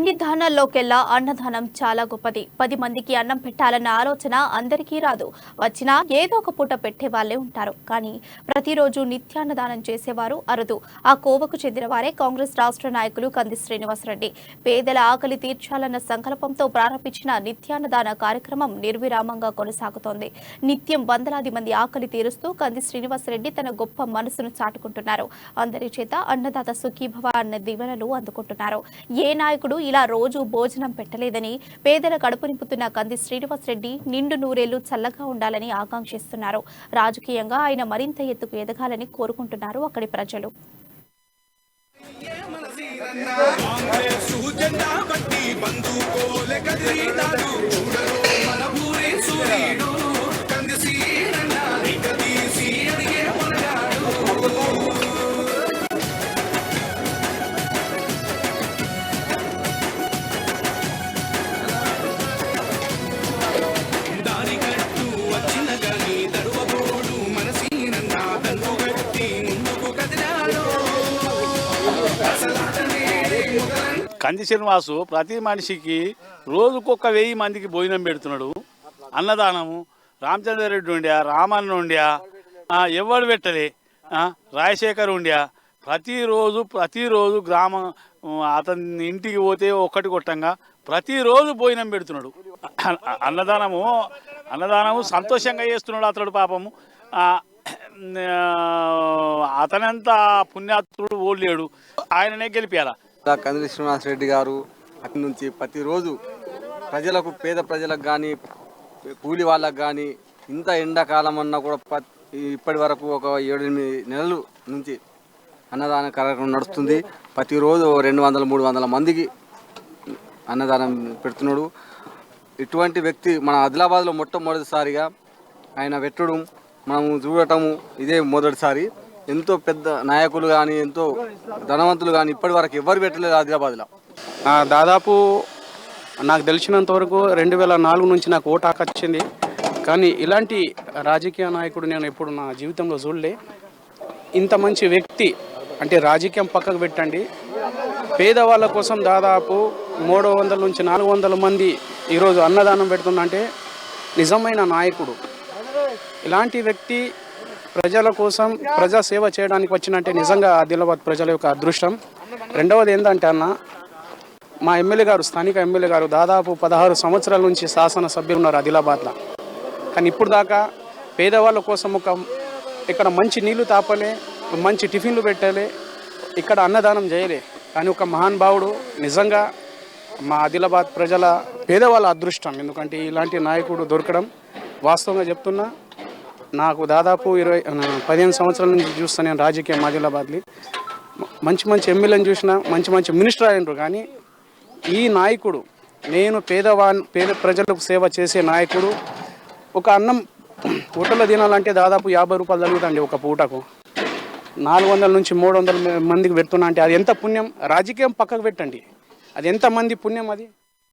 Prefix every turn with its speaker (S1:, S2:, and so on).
S1: అన్ని దానాల్లోకెల్లా అన్నదానం చాలా గొప్పది. 10 మందికి అన్నం పెట్టాలన్న ఆలోచన అందరికీ రాదు. వచ్చినా ఏదో ఒక పూట పెట్టే వాళ్ళే ఉంటారు. కానీ ప్రతిరోజు నిత్యాన్నదానం చేసేవారు అరుదు. ఆ కోవకు చెందిన వారే కాంగ్రెస్ రాష్ట్ర నాయకులు కంది శ్రీనివాసరెడ్డి. పేదల ఆకలి తీర్చాలన్న సంకల్పంతో ప్రారంభించిన నిత్యాన్నదాన కార్యక్రమం నిర్విరామంగా కొనసాగుతోంది. నిత్యం వందలాది మంది ఆకలి తీరుస్తూ కంది శ్రీనివాసరెడ్డి తన గొప్ప మనసును చాటుకుంటున్నారు. అందరి చేత అన్నదాత సుఖీభవ అన్న దీవెనలు అందుకుంటున్నారు. ఏ నాయకుడు ఇలా రోజు భోజనం పెట్టలేదని పేదల కడుపు నింపుతున్న కంది శ్రీనివాసరెడ్డి నిండు నూరేళ్లు చల్లగా ఉండాలని ఆకాంక్షిస్తున్నారు. రాజకీయంగా ఆయన మరింత ఎత్తుకు ఎదగాలని కోరుకుంటున్నారు అక్కడి ప్రజలు.
S2: కంది శ్రీనివాసు ప్రతి మనిషికి రోజుకొక 1000 మందికి భోజనం పెడుతున్నాడు. అన్నదానము రామచంద్రారెడ్డి ఉండ్యా, రామన్న ఉండ్యా, ఎవడు పెట్టలే, రాజశేఖర్ ఉండ్యా, ప్రతిరోజు గ్రామం అతని ఇంటికి పోతే ఒక్కటి కొట్టంగా ప్రతిరోజు భోజనం పెడుతున్నాడు. అన్నదానము సంతోషంగా చేస్తున్నాడు అతడు. పాపము అతనంతా పుణ్యాత్ముడు ఓడలేడు, ఆయననే గెలిపాల.
S3: కంది శ్రీనివాసరెడ్డి గారు అటు నుంచి ప్రతిరోజు ప్రజలకు, పేద ప్రజలకు కానీ, కూలి వాళ్ళకు కానీ, ఇంత ఎండాకాలం అన్నా కూడా ఇప్పటి వరకు ఒక 7-8 నెలలు నుంచి అన్నదాన కార్యక్రమం నడుస్తుంది. ప్రతిరోజు 200-300 మందికి అన్నదానం పెడుతున్నాడు. ఇటువంటి వ్యక్తి మన ఆదిలాబాద్లో మొట్టమొదటిసారిగా ఆయన పెట్టడం మనము చూడటము ఇదే మొదటిసారి. ఎంతో పెద్ద నాయకులు కానీ, ఎంతో ధనవంతులు కానీ ఇప్పటి వరకు ఎవరు పెట్టలేదు ఆదిలాబాద్లో.
S4: దాదాపు నాకు తెలిసినంత వరకు 2004 నుంచి నాకు ఓటు హక్కు వచ్చింది. కానీ ఇలాంటి రాజకీయ నాయకుడు నేను ఎప్పుడు నా జీవితంలో చూడలే. ఇంత మంచి వ్యక్తి అంటే రాజకీయం పక్కకు పెట్టండి, పేదవాళ్ళ కోసం దాదాపు 300 నుంచి 400 మంది ఈరోజు అన్నదానం పెడుతుందంటే నిజమైన నాయకుడు. ఇలాంటి వ్యక్తి ప్రజల కోసం ప్రజాసేవ చేయడానికి వచ్చినంటే నిజంగా ఆదిలాబాద్ ప్రజల యొక్క అదృష్టం. రెండవది ఏంటంటే మా ఎమ్మెల్యే గారు, స్థానిక ఎమ్మెల్యే గారు దాదాపు 16 సంవత్సరాల నుంచి శాసనసభ్యులు ఉన్నారు ఆదిలాబాద్లో. కానీ ఇప్పుడు దాకా పేదవాళ్ళ కోసం ఇక్కడ మంచి నీళ్లు తాపలే, మంచి టిఫిన్లు పెట్టలే, ఇక్కడ అన్నదానం చేయలే. కానీ ఒక మహానుభావుడు నిజంగా మా ఆదిలాబాద్ ప్రజల పేదవాళ్ళ అదృష్టం. ఎందుకంటే ఇలాంటి నాయకుడు దొరకడం వాస్తవంగా చెప్తున్నా. నాకు దాదాపు 15 సంవత్సరాల నుంచి చూస్తాను నేను రాజకీయం ఆదిలాబాద్లో. మంచి ఎమ్మెల్యేని చూసిన, మంచి మినిస్టర్ అయినరు. కానీ ఈ నాయకుడు, నేను పేద ప్రజలకు సేవ చేసే నాయకుడు. ఒక అన్నం పూటలో తినాలంటే దాదాపు 50 రూపాయలు తగ్గుతుంది ఒక పూటకు. 400 నుంచి 300 మందికి పెడుతున్నా అంటే అది ఎంత పుణ్యం. రాజకీయం పక్కకు పెట్టండి, అది ఎంతమంది పుణ్యం అది.